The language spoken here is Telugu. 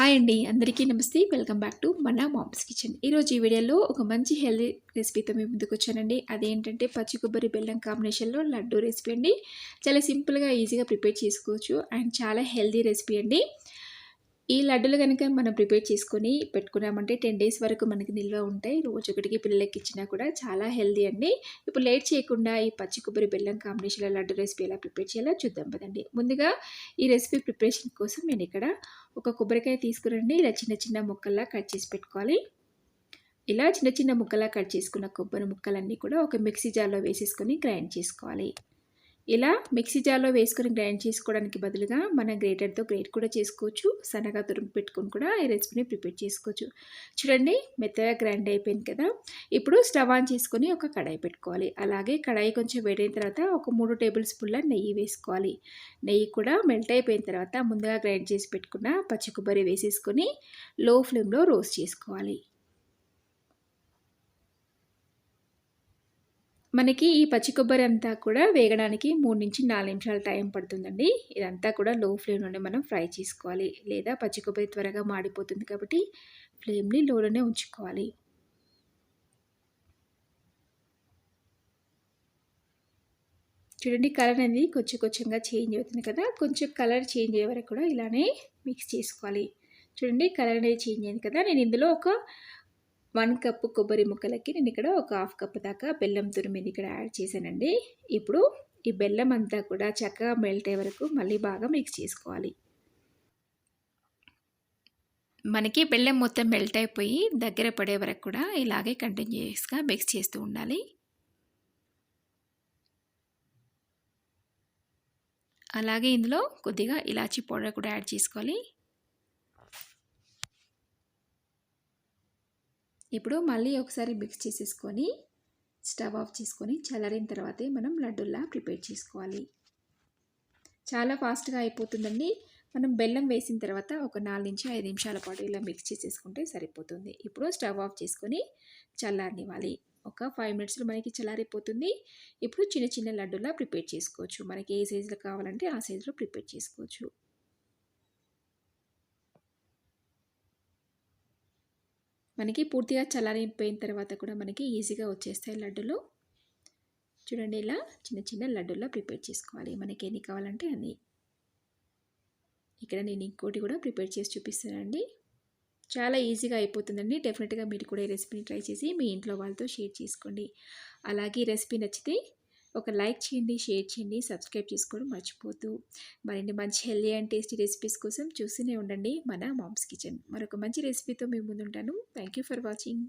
హాయ్ అండి, అందరికీ నమస్తే. వెల్కమ్ బ్యాక్ టు మన మామ్స్ కిచెన్. ఈరోజు ఈ వీడియోలో ఒక మంచి హెల్తీ రెసిపీతో మీ ముందుకు వచ్చానండి. అదేంటంటే పచ్చి కొబ్బరి బెల్లం కాంబినేషన్లో లడ్డు రెసిపీ అండి. చాలా సింపుల్గా ఈజీగా ప్రిపేర్ చేసుకోవచ్చు అండ్ చాలా హెల్తీ రెసిపీ అండి. ఈ లడ్డులు కనుక మనం ప్రిపేర్ చేసుకొని పెట్టుకున్నామంటే 10 డేస్ వరకు మనకి నిల్వ ఉంటాయి. రోజొకటికి పిల్లలకి ఇచ్చినా కూడా చాలా హెల్తీ అండి. ఇప్పుడు లేట్ చేయకుండా ఈ పచ్చి కొబ్బరి బెల్లం కాంబినేషన్లో లడ్డు రెసిపీ ఎలా ప్రిపేర్ చేయాలో చూద్దాం పదండి. ముందుగా ఈ రెసిపీ ప్రిపరేషన్ కోసం నేను ఇక్కడ ఒక కొబ్బరికాయ తీసుకురండి. ఇలా చిన్న చిన్న ముక్కల్లా కట్ చేసి పెట్టుకోవాలి. ఇలా చిన్న చిన్న ముక్కలా కట్ చేసుకున్న కొబ్బరి ముక్కలన్నీ కూడా ఒక మిక్సీ జార్లో వేసేసుకొని గ్రైండ్ చేసుకోవాలి. ఇలా మిక్సీ జార్లో వేసుకొని గ్రైండ్ చేసుకోవడానికి బదులుగా మనం గ్రేటర్తో గ్రేట్ కూడా చేసుకోవచ్చు. సన్నగా తురుము పెట్టుకొని కూడా ఈ రెసిపీని ప్రిపేర్ చేసుకోవచ్చు. చూడండి, మెత్తగా గ్రైండ్ అయిపోయింది కదా. ఇప్పుడు స్టవ్ ఆన్ చేసుకొని ఒక కడాయి పెట్టుకోవాలి. అలాగే కడాయి కొంచెం వేడైన తర్వాత ఒక 3 టేబుల్ స్పూన్ల నెయ్యి వేసుకోవాలి. నెయ్యి కూడా మెల్ట్ అయిపోయిన తర్వాత ముందుగా గ్రైండ్ చేసి పెట్టుకున్న పచ్చి కొబ్బరి వేసేసుకొని లో ఫ్లేమ్లో రోస్ట్ చేసుకోవాలి. మనకి ఈ పచ్చి కొబ్బరి అంతా కూడా వేగడానికి 3 నుంచి 4 నిమిషాలు టైం పడుతుందండి. ఇదంతా కూడా లో ఫ్లేమ్లోనే మనం ఫ్రై చేసుకోవాలి, లేదా పచ్చి కొబ్బరి త్వరగా మాడిపోతుంది కాబట్టి ఫ్లేమ్ని లోలోనే ఉంచుకోవాలి. చూడండి, కలర్ అనేది కొంచెం కొంచెంగా చేంజ్ అవుతుంది కదా. కొంచెం కలర్ చేంజ్ అయ్యే వరకు కూడా ఇలానే మిక్స్ చేసుకోవాలి. చూడండి, కలర్ అనేది చేంజ్ అయింది కదా. నేను ఇందులో ఒక 1 కప్పు కొబ్బరి ముక్కలకి నేను ఇక్కడ ఒక 1/2 కప్పు దాకా బెల్లం తురిమిని ఇక్కడ యాడ్ చేశానండి. ఇప్పుడు ఈ బెల్లం అంతా కూడా చక్కగా మెల్ట్ అయ్యే వరకు మళ్ళీ బాగా మిక్స్ చేసుకోవాలి. మనకి బెల్లం మొత్తం మెల్ట్ అయిపోయి దగ్గర పడే వరకు కూడా ఇలాగే కంటిన్యూస్గా మిక్స్ చేస్తూ ఉండాలి. అలాగే ఇందులో కొద్దిగా ఇలాచీ పౌడర్ కూడా యాడ్ చేసుకోవాలి. ఇప్పుడు మళ్ళీ ఒకసారి మిక్స్ చేసేసుకొని స్టవ్ ఆఫ్ చేసుకొని చల్లారిన తర్వాతే మనం లడ్డూల్లా ప్రిపేర్ చేసుకోవాలి. చాలా ఫాస్ట్గా అయిపోతుందండి. మనం బెల్లం వేసిన తర్వాత ఒక 4 నుంచి 5 నిమిషాల పాటు ఇలా మిక్స్ చేసేసుకుంటే సరిపోతుంది. ఇప్పుడు స్టవ్ ఆఫ్ చేసుకొని చల్లారనివ్వాలి. ఒక 5 మినిట్స్లో మనకి చల్లారిపోతుంది. ఇప్పుడు చిన్న చిన్న లడ్డూలా ప్రిపేర్ చేసుకోవచ్చు. మనకి ఏ సైజులో కావాలంటే ఆ సైజులో ప్రిపేర్ చేసుకోవచ్చు. మనకి పూర్తిగా చల్లారిపోయిన తర్వాత కూడా మనకి ఈజీగా వచ్చేస్తాయి లడ్డూలు. చూడండి, ఇలా చిన్న చిన్న లడ్డూలా ప్రిపేర్ చేసుకోవాలి. మనకి ఎన్ని కావాలంటే అన్ని. ఇక్కడ నేను ఇంకోటి కూడా ప్రిపేర్ చేసి చూపిస్తానండి. చాలా ఈజీగా అయిపోతుందండి. డెఫినెట్గా మీరు కూడా ఈ రెసిపీని ట్రై చేసి మీ ఇంట్లో వాళ్ళతో షేర్ చేసుకోండి. అలాగే ఈ రెసిపీ నచ్చితే ఒక లైక్ చేయండి, షేర్ చేయండి, సబ్స్క్రైబ్ చేసుకోవడం మర్చిపోతూ మరిన్ని మంచి హెల్తీ అండ్ టేస్టీ రెసిపీస్ కోసం చూస్తూనే ఉండండి మన మామ్స్ కిచెన్. మరొక మంచి రెసిపీతో మీ ముందుంటాను. Thank you for watching.